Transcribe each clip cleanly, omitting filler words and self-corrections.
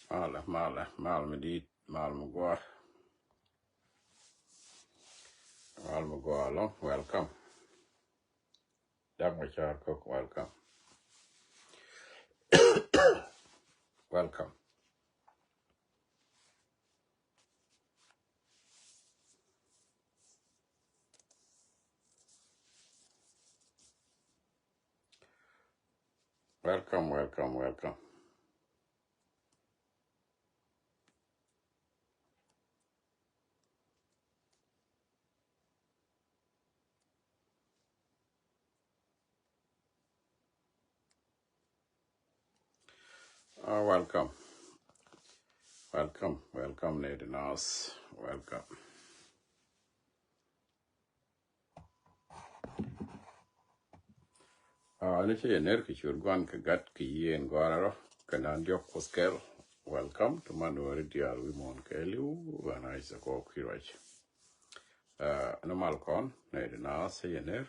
Mala medit mal magua lo welcome dag machar cook welcome welcome welcome welcome welcome welcome welcome Lady Nas welcome ni che ner ki chur gwan ka gat ki yen gwararo kanan diok poskel welcome to manwari dial wi mon keliu wana isa ko kirach no malkon Lady Nas ye ner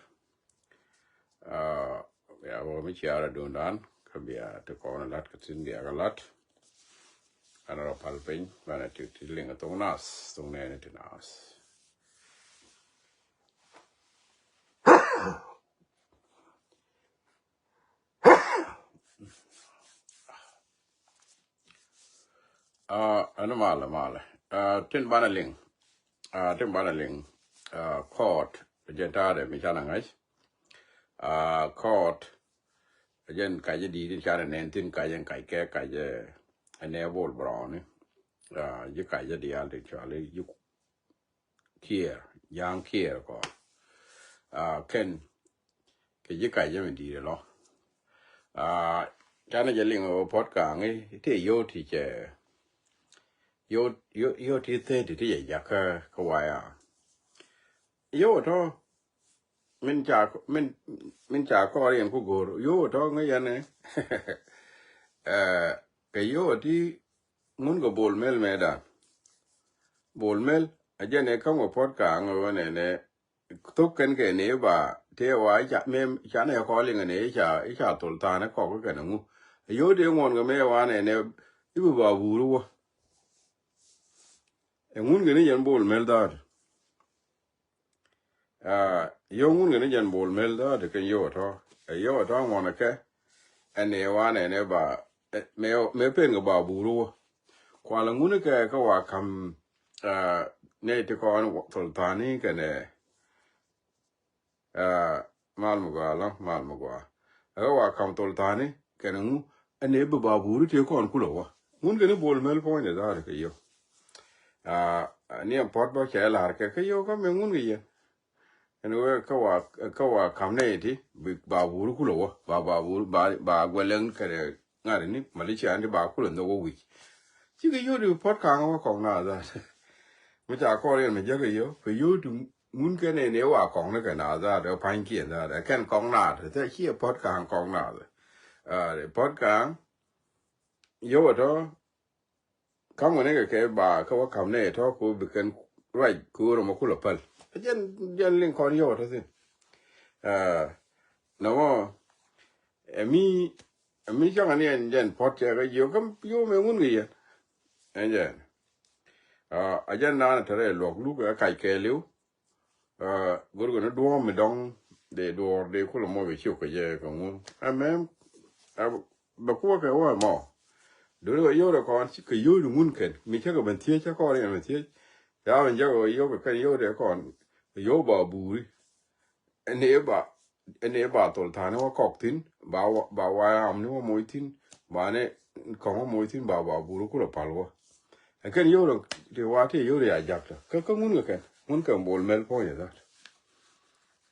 ya wo mi chiara dundan ka bia te ko na lat ka tin dia ga lat ana ro palpin bana ti linga tong nas tong ne ti nas ana mala tin bana ling court jentare mi chana ngai court jen ka je di chana nen tin ka jen kai ke ka je ane bol brown je ka je di al de chale yu kier yang kier ko ken ke je ka je mi di lo chana je ling o pot ka ngai te yo ti che yo ti te ti ye ya ka wa ya yo to min cha ko rien ku gor yo to ngai ya ne ke yo ti mun go bol mel me da bol mel aje ne ka mo pot ka ngo ne to ken ke ne ba te wa cha me cha ne ko ling ne cha tul ta ne ko ko ke ngu yo de ngon go me wa ne ibu ba buru wo ngun ge ne yan bol mel da yo ngun ge ne yan bol mel da de ken yo to ngon ke ane wa ne ba me pen go ba buru wo kwa la ngun ke ka wa kam ne te ko an tul ta ni ke ne mal mugwa wa kam tol tani kenu ane bu baburu te ko an kulo wa mun gene bol mel po ne dar ke yo ni am pot ba ke la ke yo ka me mun ge ene we ka wa kam ne ti bu baburu kulo wa baburu ba gwelen ke ngari ni mali cha ande ba kulo ndo wi ti ge yo du pot ka wa ko na da mi ta ko re me je ge yo fe yo du mun cái này nếu à con nó cái nào ra được phanh kiện ra để cái con nào thì thế kia pot càng con nào rồi để pot càng yếu đó không có cái bàเขาว่าคำเนี่ยท้อกูเป็นกันไรกูเรามาคุยละพันยันเรื่องคนyếu đóสิnó emจังอันนี้ยันพอดเจอก็yếuก็yếuไม่งุ่นกี่อันยันอาจารย์นั่นเท่าไรหลอกลูกก็ไก่แก่เลี้ยวgurgu na duo mi dong de duo de kula mo be chiu ko je ko ngun amem ba ko ka wa mo do yo de ko an chi yo du ngun ken mi che ko ben tie cha ko re ben tie ya ben je ko yo be ka yo de ko yo ba bu ene ba tol ta ne wa kok tin ba wa am ni mo tin ba ne ko mo tin ba bu ru kula palwa ken yo de wa te yo de ya jak ka ngun ken ngun ka bol mel po ya da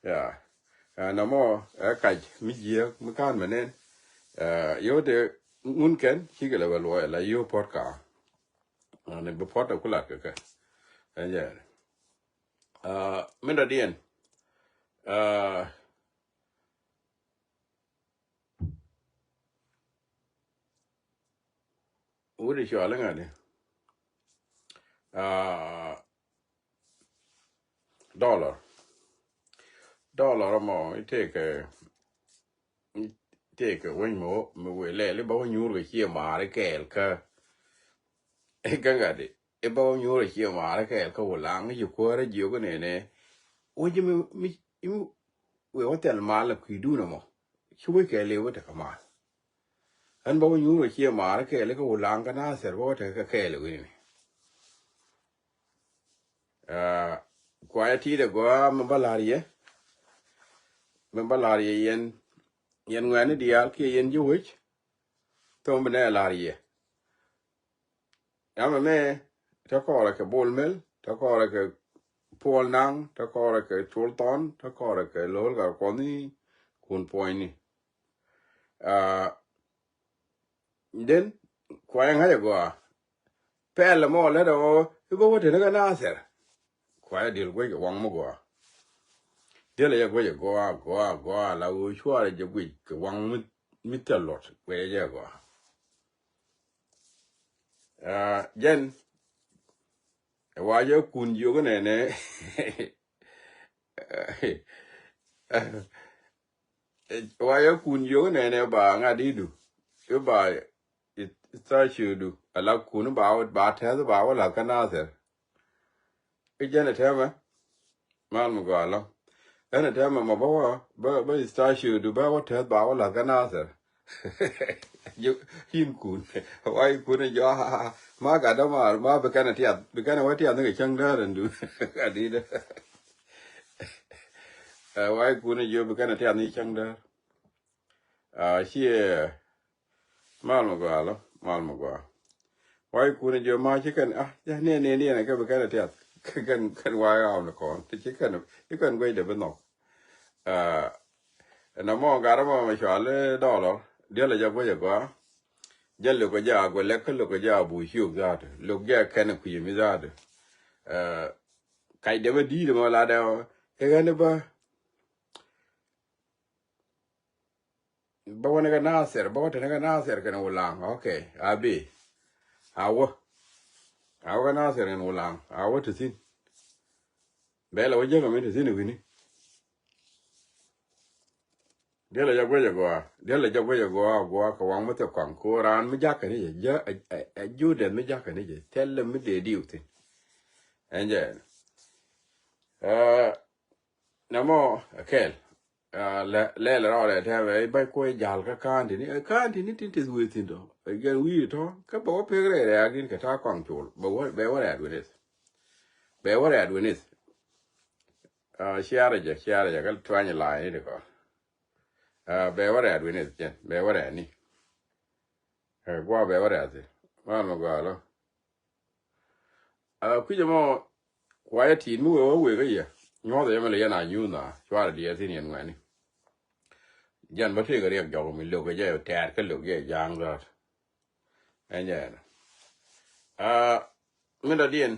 ya na mo ka mi je mi kan menen yo de ngun ken ki ga la yo pot ka ne be pot ko la ka ya men da dien wo de sho ala ngani dollar mo take when mo we le ba nyur ga chi ma re kel ka ganga de e ba nyoro chi ma ra ke ko lang yu ko ra ji ko ne o ji mi we hotel ma la ku du no mo chi we ke le wo ta ma an ba nyoro chi ma ra ke le ko lang ka na ser wo ta ka ke le ni kwa ya ti de go ma balarie yen ngani dial ke yen ju wich to me larie ya me ta ko ra ke bol mel ta ko ra ke pol nang ta ko ra ke chulton ta ko ra ke lol ga ko ni kun poini den kwa ya ngaya go pel mo le do go wo te na na ser kwa ya dil gwe wang mo go dil ya gwe go la u chwa le gwe ke wang mi te lot gwe ya go jen wa yo kun yo go ne wa ya kun yo ne ba nga di du yo ba ita shudu ala kun ba ta ba wala kana ser e jene tema mal mu gala ana tema ma ba ita shudu ba wata ba wala kana ser yo hin kun wai kun jo ma ga da ma be kana wati an ga chang da ran du adi da wai kun jo be kana ti an chang da shi mal mu gala why couldn't your ma chicken yeah ne na ka ka ta kan wa ya on ko ti chicken you can go de no na mo ga mo ma shale dollar de la ja go go jelle ko ja go le ko ko ja bu hiu za de lo ga kan ku mi za de kai de ba di de mo la da e ga ne ba wona ga naser ba wona ga naser kan ulang okay abi awo ga naser en ulang awo to sin bela waje ga mi to sin wini dela ja gwe go ka wang mate kwang ko ran mi jaka ni ja jude mi jaka ni je telle mi de diuti enje namo akel le ra ta ba ko jal ka kandi ni tin tis wi tin do gen wi to ka bo pe re agin ka ta kwang chul be wa adwenis shiara ja kal twanya la ni ko be wa adwenis jen be wa ni gwa be wa ati ma galo kujamo quiet mu we ga ya nyo de me le na nyu na chwa de tin yen ngani jan ba te ga re ga mi lo ga ja ta ka lo ga jang da anya mi da dien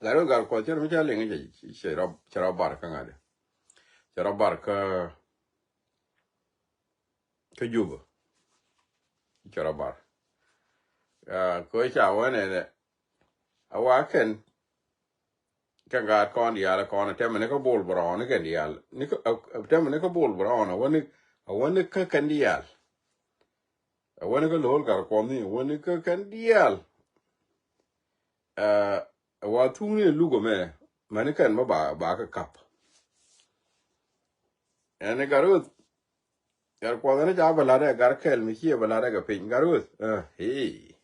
garo gar ko ter mi ja le ngi chera bar ka ngade chera bar ka juba chera bar ko cha wa ne awa ken ka ga kon dia ko na te me ko bol bro ne ke dia ni ko te me ko bol bro na woni ka kan dia wani ka lol gar koni wani ka kan dial wa tuni lugo me mani kan ma ba ka kap ene garut gar ko ne ja balare gar kel mi hi balare ga pin garut he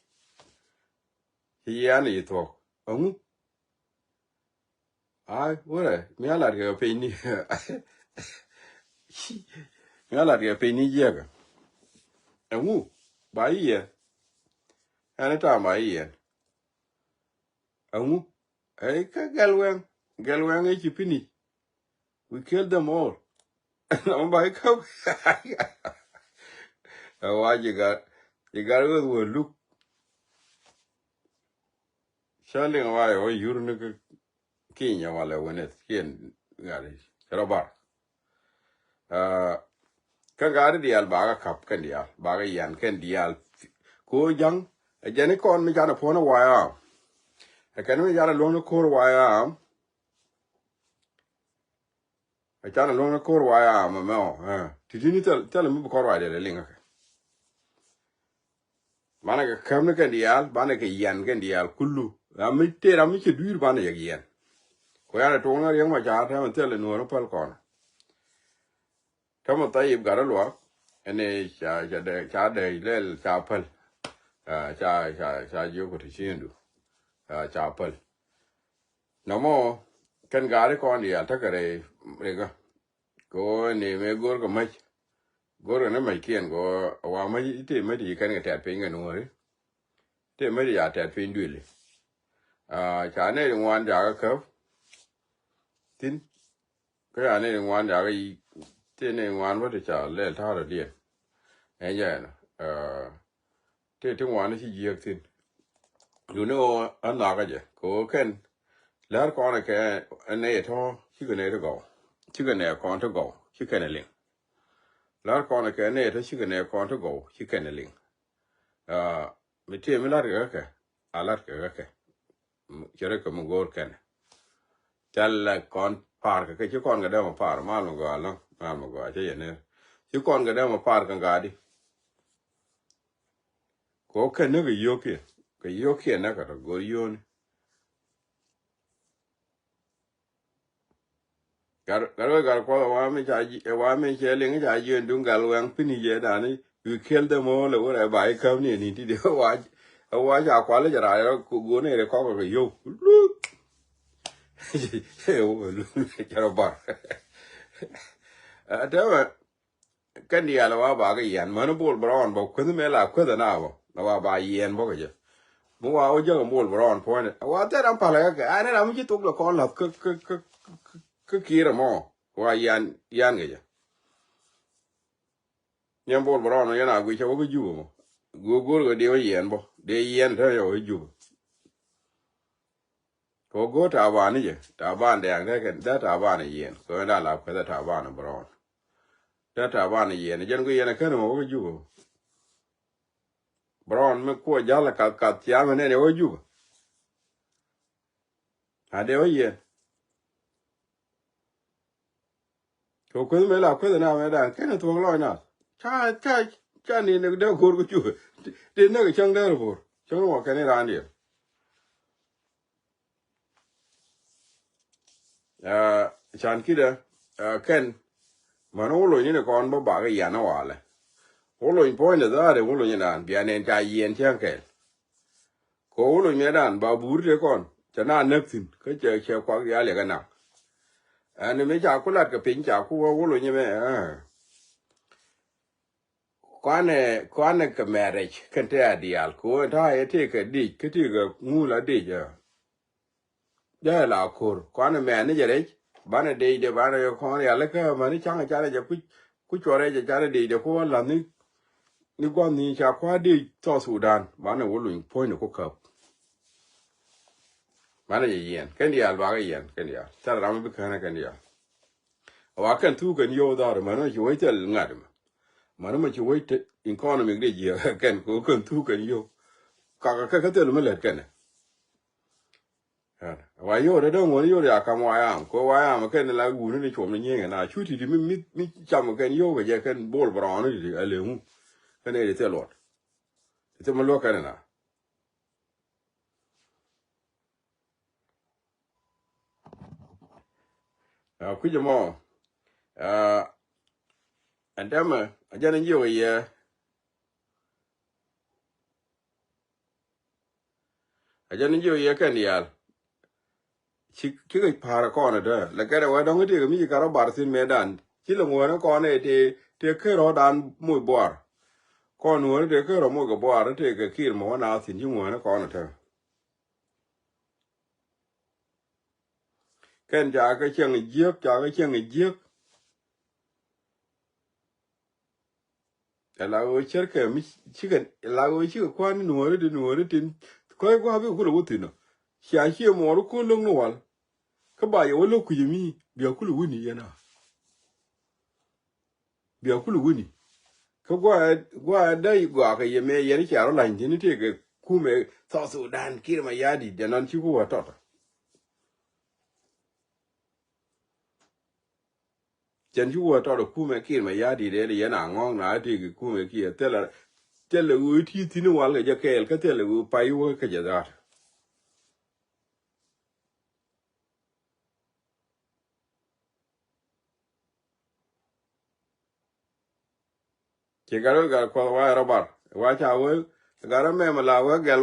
yani to amu ai wore mi ala ga pin ni mi ala ga pin ni je ga amu ba yi ene ta ma yi amu ai ka galwen e chipini we killed them all no ba ka why you got to look Charlie why or you no Kenya wala when it's kin gari robar ka gari dial baga kap kan dial baga yan kan dial ko jang a jani kon mi jana pona waya a kan mi jana lono kor waya a jana lono kor waya ma mo tijini tell me kor waya de linga bana ka kam ne kan dial bana ka yan kan dial kullu ami te rami ke dur bana ya yan ko yana to na yang ma ja ta man tele no pal kon kama tayib garalwa ene cha de lel cha pal cha yo ko tishindu cha pal no mo kan gare kon dial ta kare rega ko ne me gor ko mai gor ne mai kien go wa mai te mai di kan ga ta pe nga no re te mai ya ta pe ndule cha ne ngwan ja ka tin cái anh này ngoan đã cái tên này ngoan quá thì chả lẽ thao được đi anh vậy nè thế tiếng ngoan nó chỉ giết tin you know anh nào cái gì có cái lát con này cái anh này thôi chứ cái này nó gõ chứ cái này con nó gõ chứ cái này liền lát con này cái này thôi chứ cái này con nó gõ chứ cái này liền mình thấy mình lát cái lát cái chỉ là cái một gor cái chả là con par cái chứ con cái đó mà par mal mà gọi lắm mal mà gọi chứ vậy nè chứ con cái đó mà par cái gà đi có cái nó cái yêu kia nó cái gọi yêu này cái có wa mình chơi liền cái trái yêu đúng cái loang pin gì đó này you kill them all or whatever bài không này thì điều wa chả quá là chả rồi cô này là có cái yêu chả bar đó mà cái này là wa ba cái yên mà nó bol brown bảo cái này là cái nào là wa ba yên bảo cái gì mua wa giờ bol brown point wa ta làm phải cái anh làm cái tục là con là cái kia mà wa yên cái gì nhưng bol brown nó yana quy cho cái gì mà go cái điều yên bảo để yên thôi rồi cái gì có go ta ba này chứ ta ba này cái ta ba này yên có đã làm cái ta ba này brown ta ba này yên chân cái yên cái nó cái gì brown mới qua giá là cả giá mà này cái gì đều yên có cái mấy là cái nào mấy đàn cái nó thuốc lòi nào cha này nó đeo cột cái chú đến nó cái chân đeo rồi chân nó cái này làm gì chan kia ken mà nó lôi như là con bao bà cái nó vào lại lôi point là ra để lôi như đàn bia nên cha yên chăng kẹt có lôi như đàn bà buru đấy con cho nó nấp tin cái chơi qua cái gì cái nào anh mấy cha cũng là cái pin cha cũng lôi như vậy quan này cái marriage cái thế ideal có thay thế cái đi cái ngu là đi giờ giờ là kur quan này này giờ đấy bạn đi để bạn này con này là cái mà nó chẳng là giờ cứ cho đấy giờ đi để có làm ni quan ni cha qua đi cho Sudan bạn này lôi point nó có cặp bạn này gì cái gì à cái gì cái gì à chắc là làm việc cái gì à và cái thu cái nhiều đó mà nó chỉ tới ngạt mà nó chỉ tới economic đấy gì cái thu cái nhiều cái tên nó mới lệch cái này và yêu đó đâu muốn yêu thì à cầm wire mà cái này là gù nó đi chụp nó nhẹ này chú thì mi chăm cái yêu cái gì cái ball brown nó thì ai liền cái này để lọt thì mà lọt cái này nè cứ cho mò anh em mà anh cho nên yêu gì anh cho nên yêu gì cái này chỉ cái phá con đó là cái đó đâu cái mi cái đó bảo xin mẹ đàn chỉ là người nó con này thì cái đó đàn mùi bò con người thì cái đó mùi cái bò đó thì cái kia mà nào thì những người nó con thôi cái cha cái chân này giết cha cái chân này giết là ở chơi cái mi chỉ cái là ở chỉ cái quan người thì coi qua biết cái đâu tin nó xia xia mà nó cũng lông nó cái bài ở lúc gì mi biểu cái lũ này vậy nào biểu cái lũ này cái qua đây qua cái gì mà vậy nó chả nó lành thì nó thì cái khu mà South Sudan kia mà ya đi để nó chỉ có vậy chân chú qua đó khu mà kia mà ya đi để vậy nào ngon nào thì cái khu mà kia tức là tele u ti tinu wal ga kel ka tele u pai wo ka jadar ke garo ga ko wa robar wa cha wo garo me mala wa gal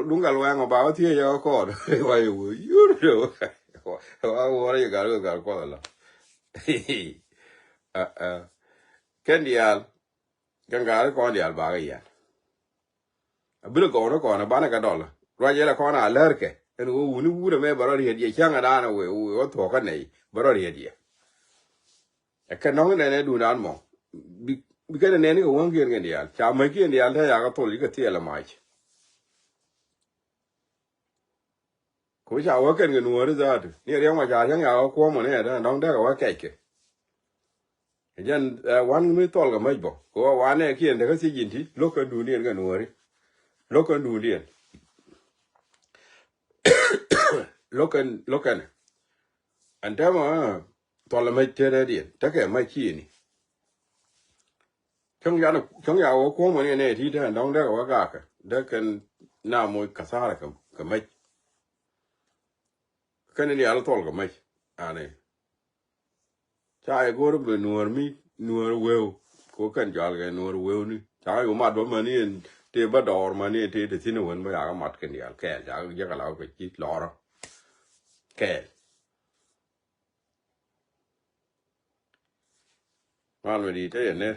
dungal wen ba ti ya ko wa yu yu wa wo re garo ga ko la ken dial gangare ko dial ba ga ya abiro ko no ko na bana ga dola wa je la ko na lerke en wo wuni wure me baro ri ye changa dana we wo to ka nei baro ri ye e ka no ne du nan mo bi ka ne ne ko won gen gen dial cha ma gen dial ta ya ga to li ka ti la mai ko cha wa ken gen wo ri za tu ni ri ma cha chang ya ko mo ne da dong da ka wa ke jan wan mi tol ga mai bo ko wa ne kien de ka si jin ti lo ka du ni ga no ri lo ka du ni lokan anda ma tol mai te de di ta ke mai chi ni chong ya wo ko mo ne ti da dong da wa ga ka da kan na mo ka sa ka mai kan ni ala tol ga mai ane cha ai go ru nuor mi nuor we ko kan jal ga nuor we ni cha yo ma do ma ni te ba dor ma ni te de tin won ba ya mat kan ya ke ja ga la ko chi lor ke ma lo di te ne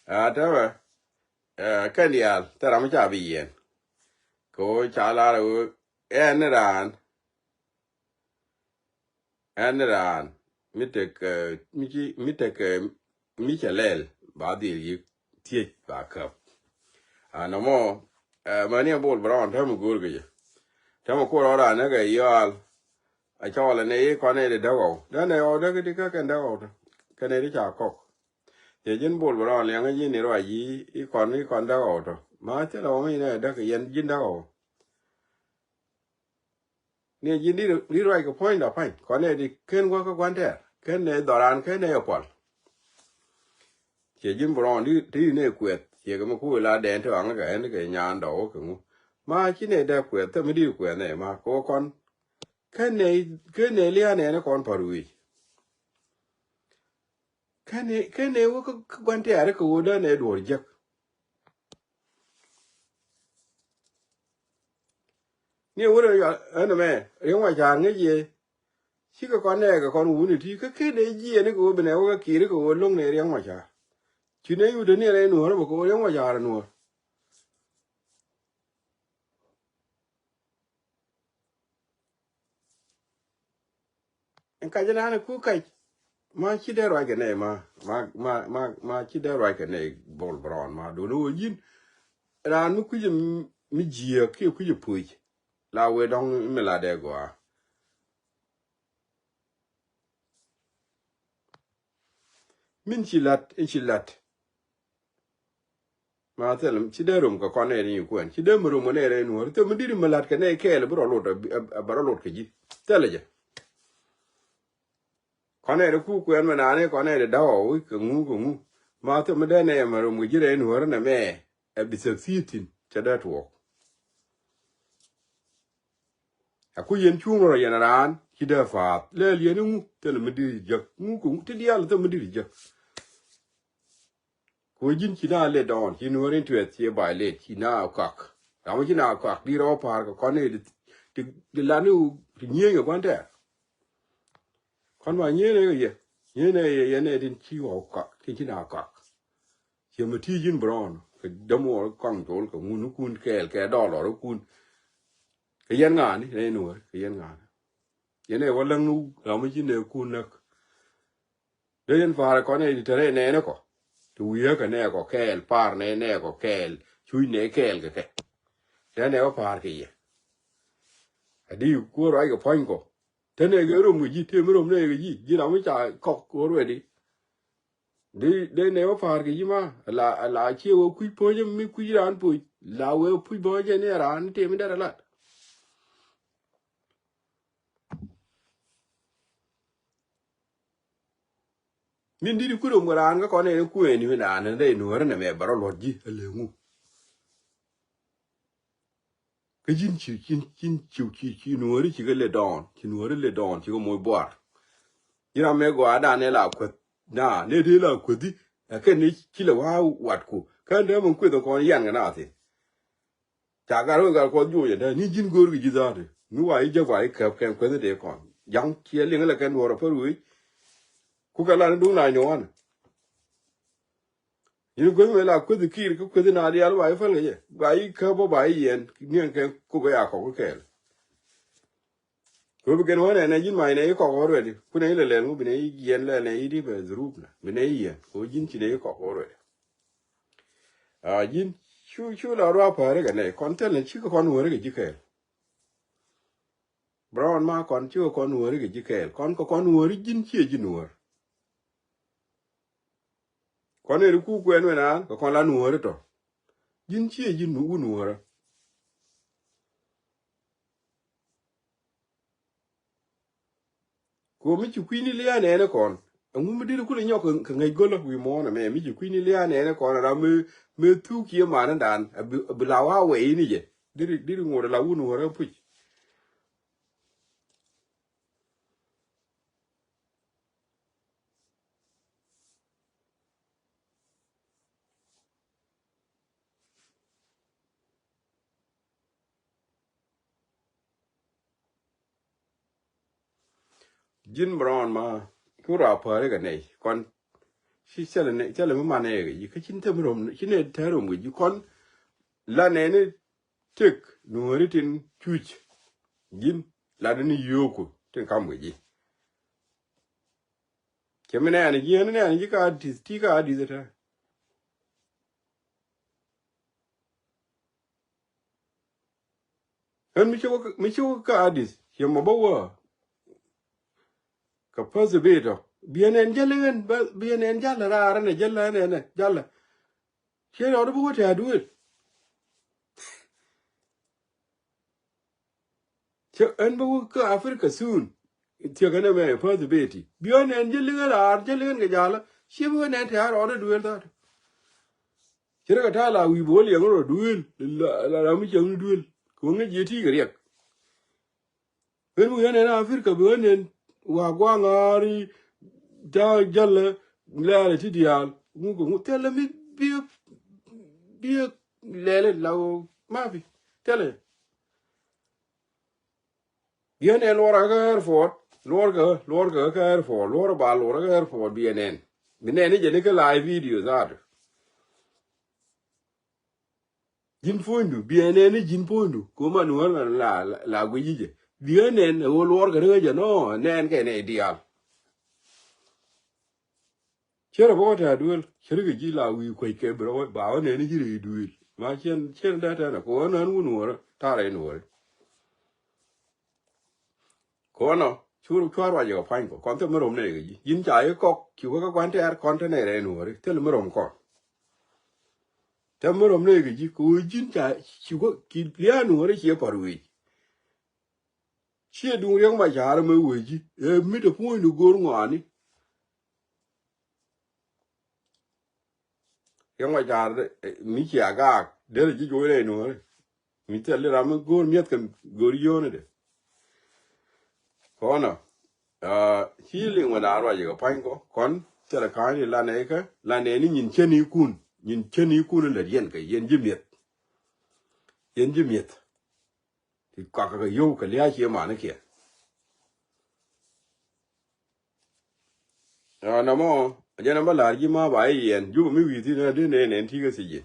a ta ba kan ya ta ra ma cha bi yen ko cha la ru en ran mitek Michelel ba di yi tie ba ka ana mo mani bol brown ta mu gol ge ta mo ko ra na ga yal a cha la ne ko ne de dawo da ne o da ge ka kan dawo ka ne ri cha ko ye jin bol brown le nga yin ni ro yi i kon dawo to ma te lo mi ne da ge yen jin dawo ne jin di ro ko point da pai ko ne di ken go ko kwan te ken ne doran ken ne ko che jin bron di ne kwet che ga ku la den to ang ga en ga nyan do ku ma chi ne da kwet te mi di kwet ne ma ko kon ken ne lia ne kon parui ken ne wo ko kwan te are ko da ne do je ni wo ya an me ri wa ja nge ye chi ko kon ne ga kon wu ni ti ka ken ne ji ne ko be ne wo ki ri ko long ne ri wa ja chi ne yu de ne re no ro ko ri wa ja no en ka jana ne ku kai ma chi de ro ga ne ma chi de ro ga ne bol bron ma do no yin ran mi ku mi ji ke ku pu la we dong me la de go min chi lat ma tel chi de rum ko kon ne ni ku en chi de rum ne re no to mi di me lat ke ne ke le bro lo bro lo ke ji tele je kon ne ku en ma na ne kon ne da o ku ngu ma to me de ne ma rum ji re no na me e bi se fitin che da to aku yen chu ro yen ran chi de fa le ye nu tele mi di je ngu ku ti dia le to mi di je ko jin chi na le don chi no rin tuet chi ba le chi na kak ra mo chi na kak di ro par ko ne di la nu di nye ga kwan te kon ma nye ne ye ne din chi wo kak chi na kak chi ma ti jin bron ke de mo kong tol ko ngu nu kun ke do lo kun ke yen nga ni ne nu ke yen nga ye ne wo lang nu ra mo chi ne kun nak de yen fa ko ne di tere ne ko tu ye ka ne ko kel par ne ko kel chui ne kel ke ne ko par ke ye adi ko rai ko point ko tene ge rum ji te rum ne ge ji na mi cha ko ko re de ne ko par ke ma la chi wo ku po je mi ku ran po la we pu bo je ne ran te mi da la min di ku rum ran ga ko ne ku ni na na de nuor na me baro lord ji le ngu ke jin chi nuor chi ga le don chi go mo bor ina me go ada ne la ku na ne de la ku di ka ni chi le wa wat ku ka de mun ku do ko yan ga na ti cha ga ro ga ko ju ye da ni jin gor gi ji da de nu wa i je wa i ka ken ku de ko yang chi le la ken wor pa ru ku ka la du na nyo an yin ko me la ku di kir ku di na di al wa i fa le ye ba i ka bo ba i yen ni ke ku ga ya ko ku ke ko be ken wa ne jin mai ne ko ko re di ku ne le mu bi ne yen le ne i di be zrup na bi ne yen ko jin chi ne ko ko re a jin chu la ro pa re ga ne kon tel ne chi ko kon wo re ga ji ke brown ma kon chu kon wo re ga ji ke kon ko kon wo ri jin chi ji no kon ne ku ku en na ko kon la no re to jin chi ji nu nu re ko mi chi kwini le ya ne kon ngu mi dir ku le nyok ka ngai go lo wi mo na me mi chi kwini le ya ne kon ra me tu ki ma na dan bi la wa we ni je dir ngore la wu nu re pu jin brown ma ku ra pa re ga ne kon shi chale ma ne ga yi ka chin te rom chin ne te rom gi kon la ne ne tek no ritin chuch gin la ni yoko ten kam gi kemene ani gi ne ani ka ti ka di zeta en mi chu ka adis yemo bawa ka pose beto bienen jalen bienen jala ra ne jala ne jala che ro bu ta duel che en bu ka afrika sun ti ga ne me pose beti bienen jalen ga jala che bu ne ta ro duel da che ga ta la wi bol yang ro duel la mi chang duel ko nge je ti ga riek en bu ne na afrika bu ne wa gwa ngari ta jala la ti dial ngu tele mi bi lele law ma fi tele bien en lora ga airport lora ga airport lora ba lora ga airport bien en binen je ne ka live video zar jin fondu bien en jin fondu ko man wala la go yije bien en o lora ga je no nen ke ne dial chere bo ta duel chere ga ji la wi ko ke bro ba ne ni ji duel ma chen da ta na ko nan wonu wora ta re no ko no churu chwarwa yo pain ko kon te morom ne gi yin cha ye kok ki ko kwan te ar kon te ne re no re te morom ko te morom ne gi ko yin cha ki ko ki ya no re ki paru wi chi du yang ma ja me we ji e mi de po ni gor ngani yang ma ja mi ki aga de ji jo re no re mi te le ram gor miet kan gor yo ne de ko no healing wa da ro yo pain ko kon te la ka ni la ne ka la ne ni yin cheni kun yin cheni kun le yen ka yen ji miet thì cả cái yêu cái lia chia mà nó kia à nó mà giờ nó là gì mà vậy yên dù mình vì thế nó đến nên thì cái gì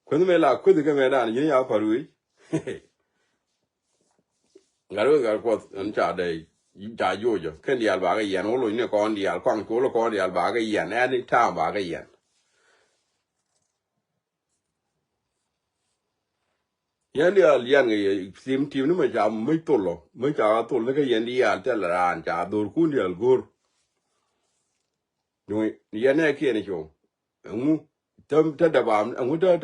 quando me la quando cái mẹ đàn gì ya phải rồi garo có anh trả đây trả vô cho cái đi al ba cái yên nó luôn nè con đi al quăng cố là con đi al ba cái yên anh đi tham ba cái yên yên đi al yên cái tim nó mới trả mới trả tổ nó cái yên đi al trả là anh trả đồ cuốn đi al gor rồi yên này kia này chú ngu ta da bam ngu ta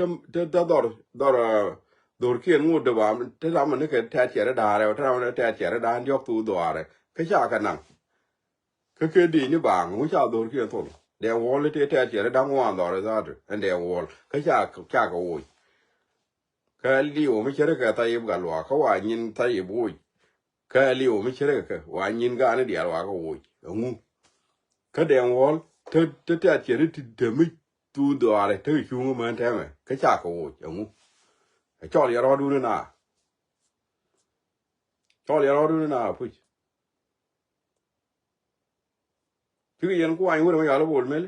dor kien ngu da bam ta da man ke ta chere da re ta man ta chere da yok tu do are ka cha ka nan ke di ni bang mu cha do ke to de wol te te che da ngwan do za de en de wol ka cha ka wo ka li o mi chere ka ta yib ga lwa ka wa nyin ta yib wo ka li o mi chere ka wa nyin ga ne di alwa ka wo ngu ka de wol te che ti de mi tu do are te chu ngu man te me ka cha ka wo ngu cho li ro du na cho li ro du na pu pi yen ku ai wo ma ya lo bol mel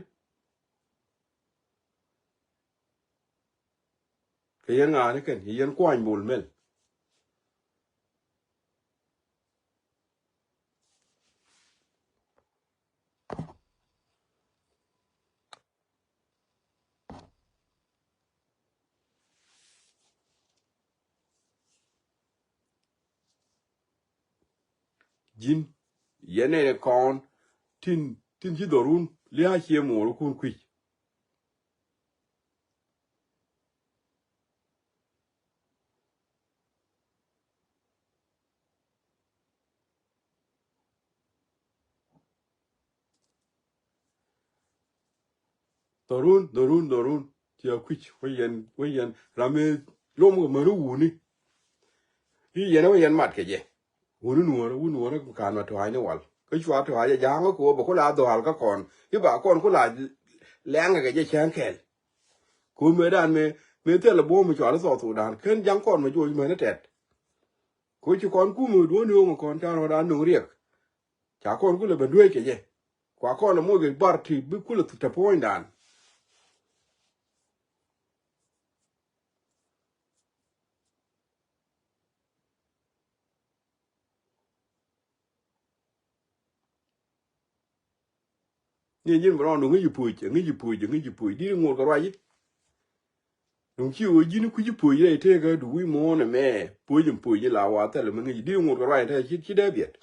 ke yen nga ne ken yen ku ai bol mel jin yene kon tin ji dorun li ha che mo ku ku dorun ti a ku wo yen rame lom ko maru wuni yi yen wo yen mat ke je wunu nuora kan ma to ai ne wal ko chwa to ai ja ngo ko bo ko la do al ka kon yi ba kon ko la lenga ke je chan kel ku me dan me te la bo mu chwa so to dan ken jang kon ma jo me ne tet ko chi kon ku mu do no kon ta ro dan no riek cha kon ku le ba dwe ke je kwa kon mo ge bar ti bi ku le ta point dan ni jin bro no ngi pu di ngo ko ra yi nung chi o jini ku ji pu ye te ga du wi mo na me pu ji la wa ta le ngi di ngo ko ra ta chi da biet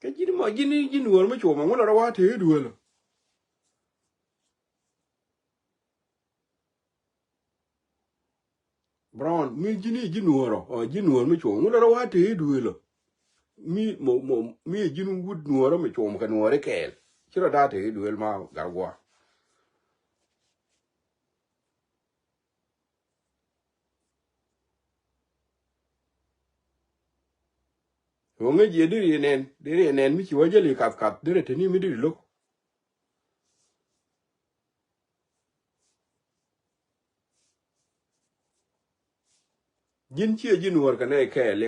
ke jini mo jini wor ma cho ma ngo ra wa te du lo brown mi jini wor o jini wor ma cho ngo ra wa te du lo mi jini wud wor ma cho ma kan wor ke chi ra da te du ma gar gwa o nge je diri nen mi chi wa je li kat dire te ni mi diri lo jin chi jini wor ka ne ke le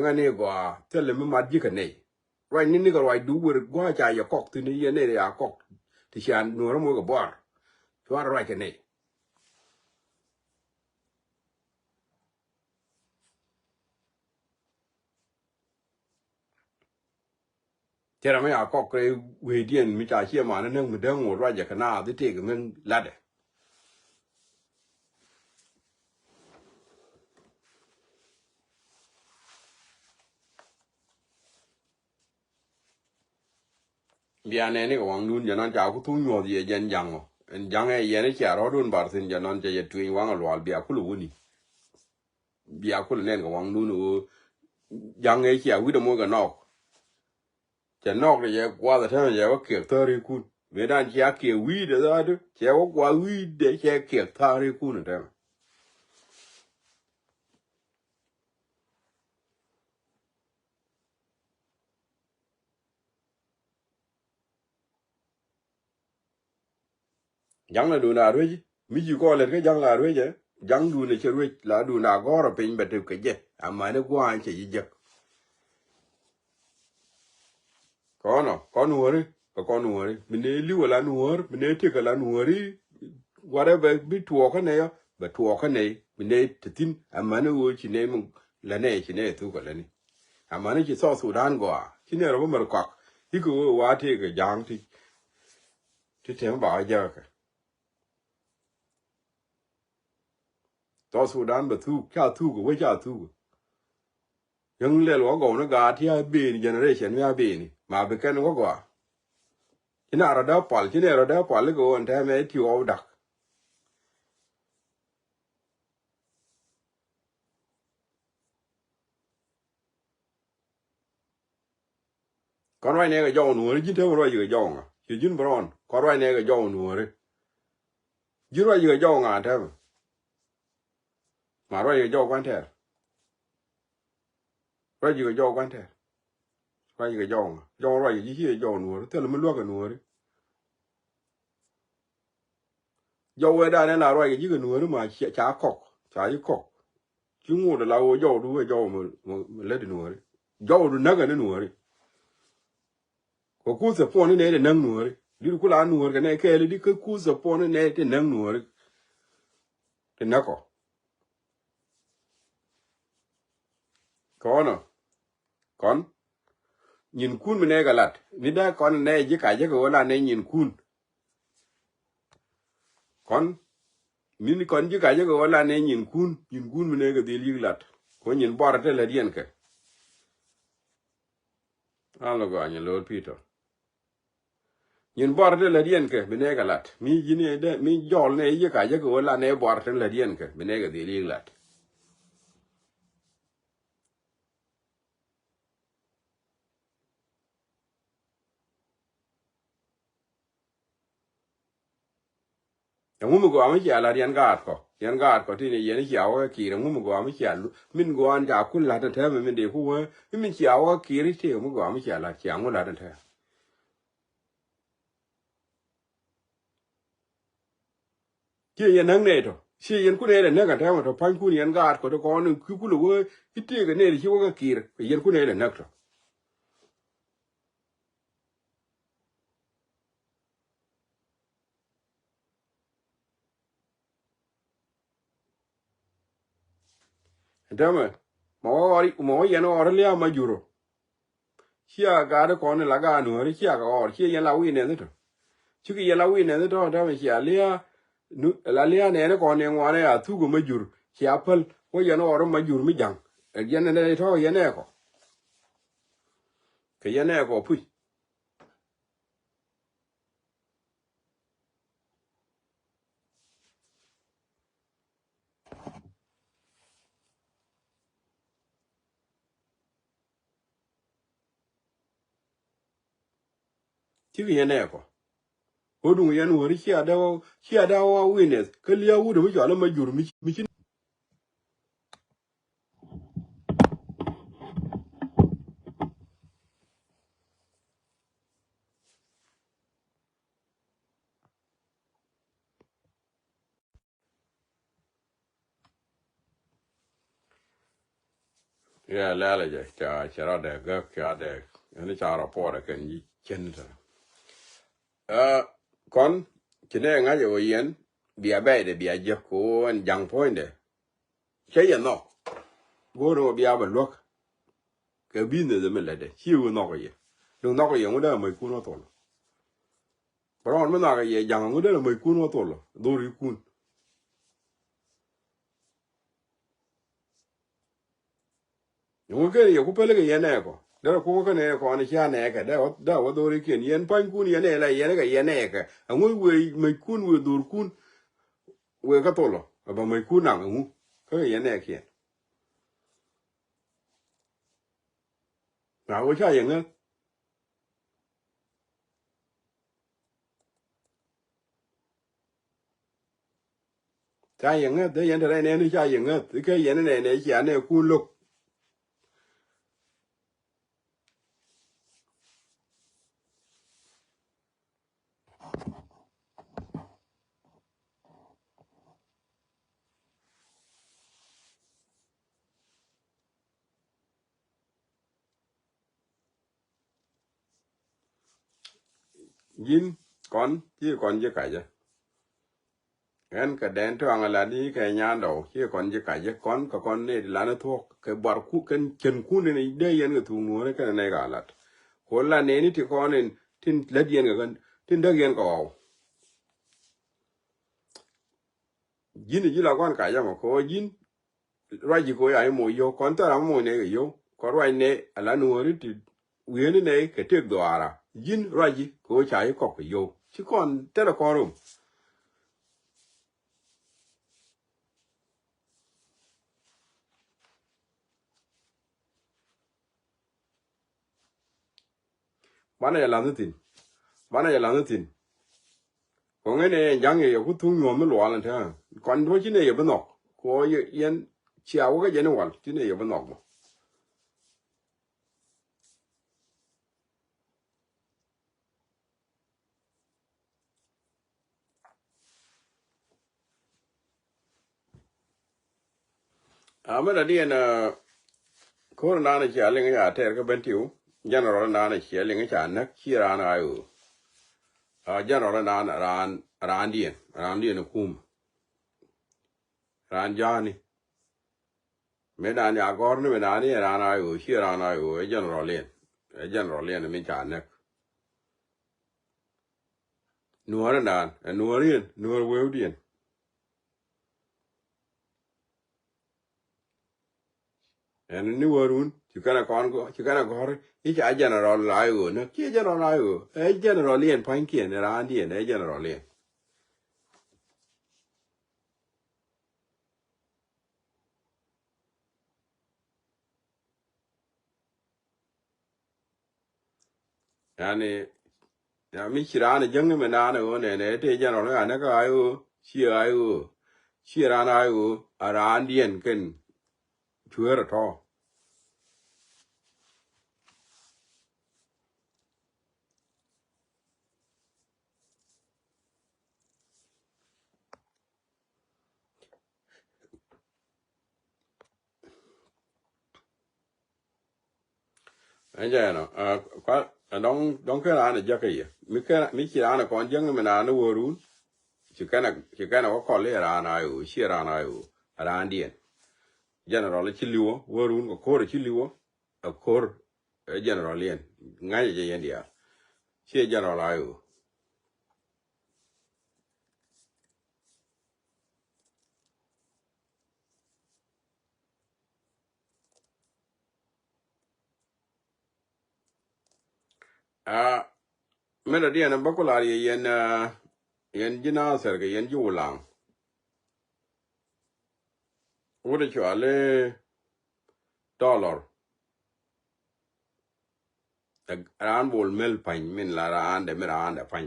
ngane gwa tele mi mat ji ka ne right ni ko right du wor gwa cha ya kok ti ni ye ne ya kok ti chan no mo ko bor to ar right ne tera me ya kok re we dien mi cha che ma ne mi den wo right ya kana ti te men lade bia ne ni ko wang nun ya nan cha ku tu nyo ye jen jang o en jang e ye ne cha ro dun bar sin ya nan che ye tu wang lwal bia ku lu ni bia ku ne ko wang nun o jang e cha wi de mo ga nok cha nok de ye kwa da ta ye ko ke to ri ku me dan cha ke wi de da de che ko kwa wi de che ke ta ri ku ne ta jang la du na ro ji mi ji ko le ke jang la ro je jang du ne che ro la du na go ro pin be te ke je ama ne kwa an che ji je ko no ri ko no ri mi ne li wala no mi ne te ka la no ri whatever bi tuo ka ne yo be tuo ka ne mi ne tin ama ne wo chi ne mu la ne chi ne tu ko le ni ama ne chi so Sudan go chi ne ro mo ko hi ko wa te ke jang ti te ba ja ka to Sudan be tu ka tu ko we ja tu yang le lo go na ga ti a be ni generation ya be ni ma be ken go go china rada pal china rada pal go on ta me ti o dak kon roi ne ga jo nuore jin te roi ga jo nga chi jin bron kon roi ne ga jo nuore jin roi ga jo nga ta ma roi ga jo kwan te roi ga jo kwan te roi ga jo nga jo roi ji chi jo nuore te lo ga nuore jo we da ne la roi ga ji ga nuore ma cha kok cha ji kok chi ngu da la wo jo du jo mo le de nuore jo du na ga ne nuore ko ku se po ne de nang nuore di ku la nuore ga ne ke le di ku se po ne de nang nuore te na ko kono kon nhìn kun mene galat ni da kon ne ji ka je ko la ne nhìn kun kon min kon ji ka je ko la ne nhìn kun mene ga dil yiglat ko nhìn bor te la dien ke alo go anyi lord peter nhìn bor te la dien ke mene galat mi ji ne de mi jol ne ji ka je ko la ne bor te la dien ke mene ga dil yiglat ngum go am ya la dien ga ko ti ne yen ya wa ki ngum go am ya min go an ja kun la te min de ku we min ya wa ki ri te ngum go am ya la ya ngum la te ki yen nang ne to si yen ku ne ne ga ta ma to pan ku yen ga ko to ko ne ku lu we ti ga ne ri wo ga ki yen ku ne ne to dama mo yen or le ma juro chia ga de ko ne la ga no ri chia ga or chia yen la wi ne to chi ki yen la wi ne to dama chia le nu la le ne ko ne ngwa ne a tu go ma jur chia pal wo yen or ma jur mi jang yen ne to yen ne ko ke yen ne ko pu chi ki yen ne ko ko du yen wo ri chia da wa wi ne ke le wu de mi jo la ma jur mi chi ya la la ja cha ra de ga ka de ne cha ra po de ken yi chen ta kon kine nga yo yen bia ba de bia je ko an jang point de che yen no go ro bia ba lok ke bi ne de me le de chi wo no ko ye do no ko ye ngo da mai ku no to lo bro me na ga ye jang ngo da mai ku no to lo do ri kun yo ke ye ku pele ke ye ne ko da ko ko ne ko ni cha ne ke da wo do ri ken yen pan kun ye ne la ye ne ga ye ne ke ngo we mai kun we do kun we ka to lo ba mai kun na ngo ke ye ne ke na wo cha ye ne cha yen ngat de yen de ne ni cha yen ngat ke yen ne cha ne ku luk yin kon je ka je en ka den to angala ni ke nya do chi kon je ka je kon ne la na to ke bar ku ken ku ne de yen ga tu no ne ka ne ga lat ko la ne ni ti kon tin la yen ga tin da yen ko yin ji la kon ka ja mo ko yin ra ji ko ya mo yo kon ta ra mo ne yo ko ra ne ala no ri ti wi ne ke te do ara yin raji ko chai ko yo chi kon te la korum bana ya lanutin bana ya lanutin ko ngene jang ye ku tung nyom lo lan ta kon do chi ne ye bno ko yen chiao ga yen wal chi ne ye bno mo amara di na ko na na chi ale nga ter ga bentiu general na na chi ale nga cha na chi ra na ayu general na na ran dien kum ran jani me na ni agor ni me na ni ra na ayu chi ra na ayu general len mi cha na nuor na nuor we dien en ni warun chukana kon go chukana gor ich a general layo na ki general layo e general yen pankien ran dien e general yen yani ya mi chirana jang me na na o ne te general na ka ayo chi ran ayo ran dien ken chuer to no kwa dong ka ran ja ka ye mi chirana kon jang me na no warun chukana ko le ran ayo chi ran ayo ran dien general chiliwo warun ko kor chiliwo a kor general yen ngai je yen dia che general ayo a mena dia na bakular yen jina ser ke yen julang wode chwale dollar ran bol mel pan min la ran de mera ande pan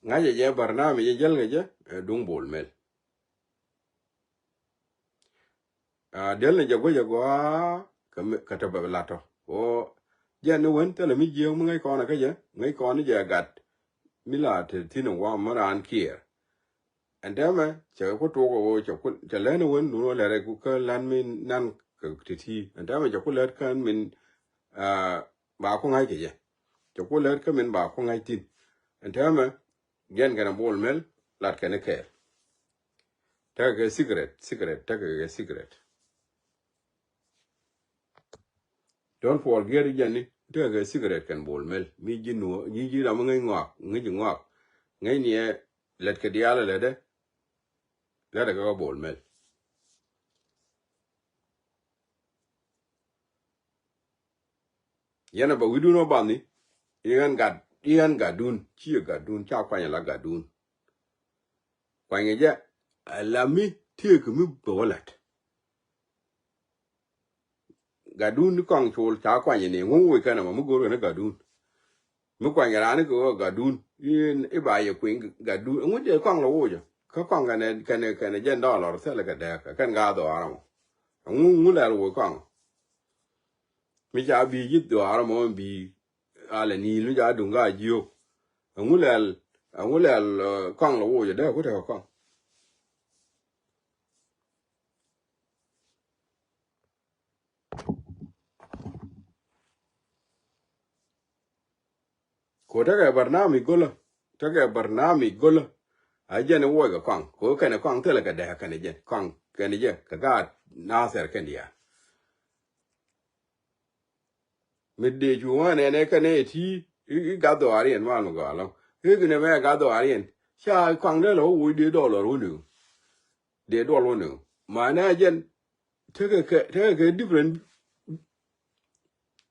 ngai je barnami je jel ge je dung bol mel a del ne jago ka ta ba lato o je no won tele mi je mo ngai ko na ka je ngai ko ni je gat mila te tino wa maran kier andama che ko to ko che ko che le no won no le ku ka lan min nan ka ti andama che ko le kan min ba ko ngai ke je che ko le ka min ba ko ngai tin andama gen gana bol mel lat ka ne ke ta ga cigarette ta ga cigarette don't forget jani ta ga cigarette kan bol mel mi jinu ji da mo ngai ngwa ngai ni let ka diala le de la da ga bol mel yana ba widu no bani ian gadun chi gadun cha kwanya la gadun kwanya je alami tie ku mi bolat gadun ni kong chul cha kwanya ne ngu kana ma mugoro na gadun mu kwanya ran ko gadun in iba ye kwing gadun ngu je kong lo wo je ka kong kana je dollar se la ka da kan ga do aramo ngu la wo kong mi cha bi ji do aramo bi ala ni lu ja dunga jiyo ngulel kong lo wo je da ko ta kong ko ta ga barnami golo a je ne wo ga kong ko kana kong te la ka da kana je kong kana je ka ga na ser kan dia midde ju wa ne ka ne ti i ga do arien ma no ga lo e ne me ga do arien sha kong de lo wo de do lo no de do lo no ma na je te ka different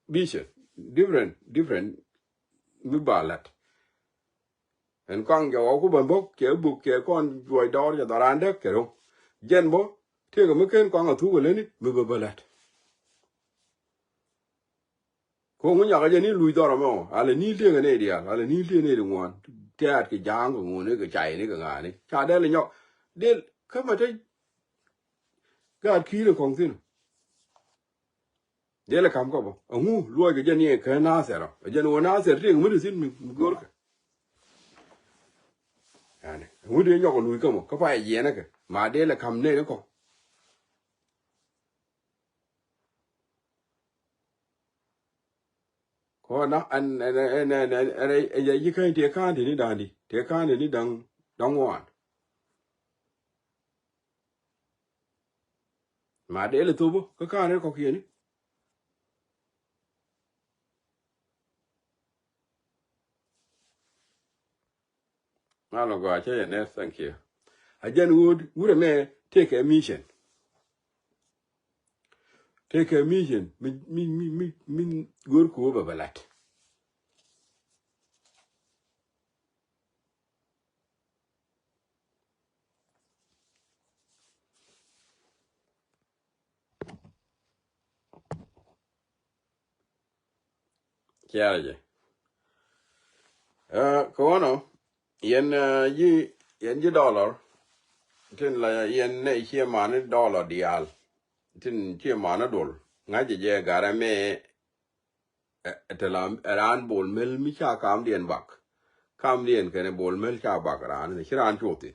vision different mi balat en kong jo ko ban bok ke bu ke kon joy dor ja darande ke ro jen bo te ko mi ken kong atu ko le ni mi balat ko mun ya ga ni lui dor mo ale ni te ga ne dia ale ni te ne de ngwan te at ke jang ko ngone ke chai ni ka nga ni cha de le nyo de ka ma te ga ki le kong tin de le kam ko bo ngu lo ke jen ni ke na se ro jen wo na se te mu sin mi gor ka ani ngu de nyo ko lui ka mo ka fa ye na ke ma de le kam ne ko ko na an ya yi kan te kan ni dan di te kan ni dang wan ma de le tu bo ka kan ne ko ki ni ma lo go che ne thank you again would me take a mission min gor ko ba balat kya je ko no yen yi dollar tin la yen ne che ma ne dollar dial tin che ma na dol nga je gara me telam ran bol mel mi cha kam dien bak kam dien ke ne bol mel cha bak ran ne chiran choti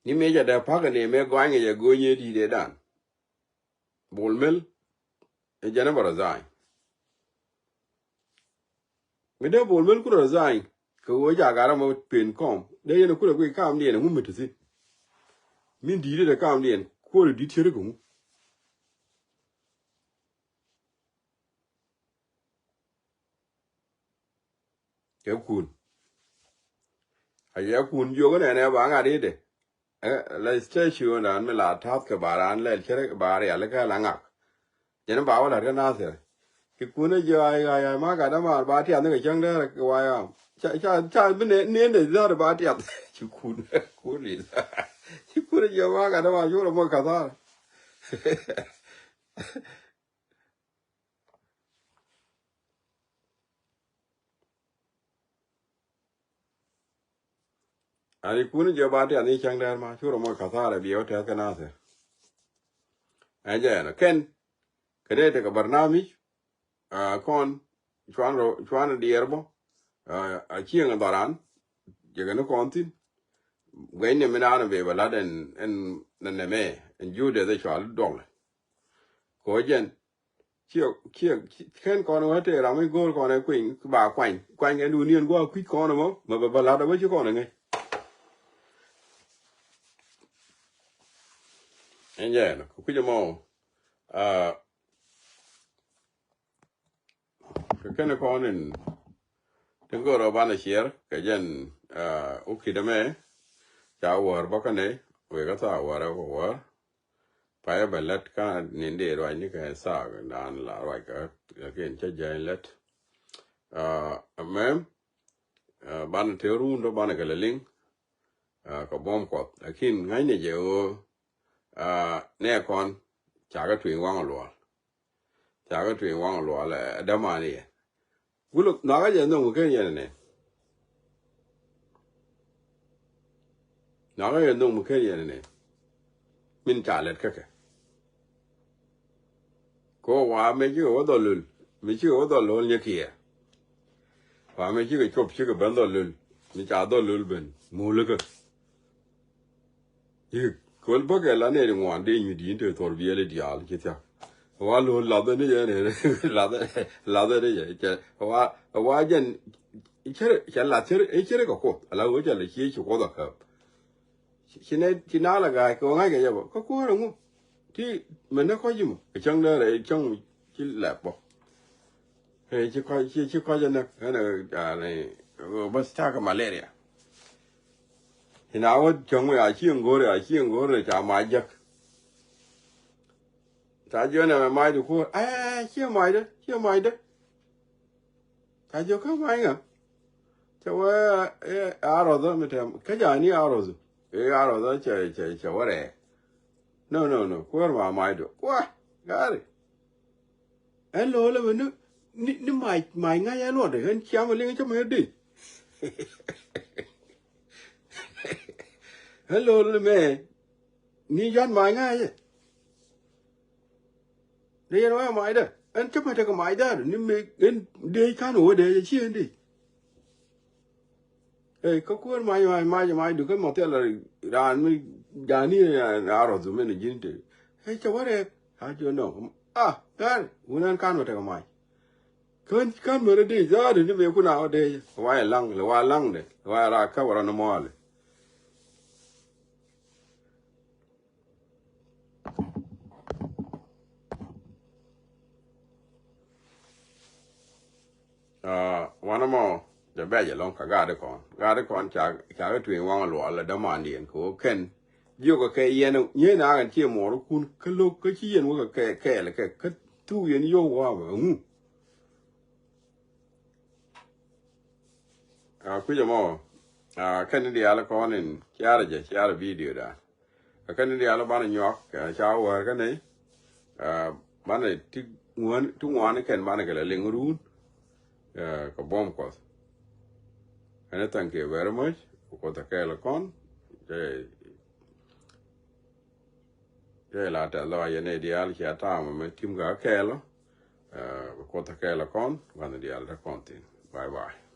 ni me ja da pa ne me gwa nge je go nye di de dan bol mel e jana barazai me de bol mel ku razai ko wo ja gara mo pen kom de yen ku ko kam dien mu mitisi min di de kam dien ko di tere ko ke kun aya kun yo ga ne ba nga de la station an me la tap ke baran le chere bar ya le ka la nga yen ba wa la ga na se ki kun je ay ma ga da ma ba ti an ne chang de ko wa ya cha ne de za ba ti an ki kun li ki kun je ma ga da ma yo mo ka da ani kun je ba ti an ni chang de ma yo mo ka da bi yo te ka na se aja na ken kede te ka barnami kon chwan dierbo a chieng daran je no kontin gwen ne mina be bala den en ne me en jude de chwal dol ko jen chio ken kon wa te ra mi gol kon e kwin ba kwan en du nien go kwit kon mo ma bala da ba chi kon nge en je no ku mo ken kon en tengo ro bana chier ke jen ukidame cha war bakane we ga ta war ko war pa ya belet ka ninde ro ni ka sa dan la ro ka ken cha jai let mem ban te ru ndo ban ga ling ka bom ko lakin ngai ne je o ne kon cha ga twi wang lo cha ga twi wang lo la da ma ni gulo na ga je no ko ye ne na ga ye no mo ke ye ne min cha let ka ko wa me ji o do lul mi ji o do lo nye ki wa me ji ke chop chi ke ban do lul mi cha do lul ben mu le ke yi ko bo ke la ne ngwan de nyu di te tor bi le di al ki ta wa lo la de ne ye ne la de ye ke wa jen che la che ko ko ala wo je le chi ko do ka chi ne chi na la ga ko nga ke ye bo ko ro mu ti me ne ko ji mu ke chang de le chang chi la bo ci ko ne ne ba sta ka malaria ina wa chong ya chi ngore cha ma jak ta jo na mai du ko chia mai đó ta jo ka mai nga cha wa aro do metem ka ja ni aro zo aro do cha wa re no ko ma mai do wa gari hello le nu ni mai nga ya lo de hen chia ma le cha me di hello le me ni jan mai nga ye đây nó mai đó anh chấp nhận cái mai đó nhưng mà anh đi khá nổi để chi anh đi có cuốn mai được cái một thế là ra mới ra ni à rồi mình nhìn thấy cháu đấy cho nó cái muốn can vào cái mai can mà đi ra thì nó về cái nào đây vài lăng đấy vài ra cái vào nó mua one more the bad long gade con cha cái chuyện wang lo là đâm ăn điện của ken yêu cái yên nhớ na cái chia mỏ nó kun cái lô cái chi yên của cái là cái tu yên yêu qua cứ giờ mò cái này là con nên chia video đó cái này là bạn nhóc chào cái này bạn này tu ngoan cái bạn này cái là liên run ka bom ko and thank you very much ko ta kela kon la ta lo ya ne dial ya ta ma tim ga kela ko ta kela kon van dial ta kontin bye bye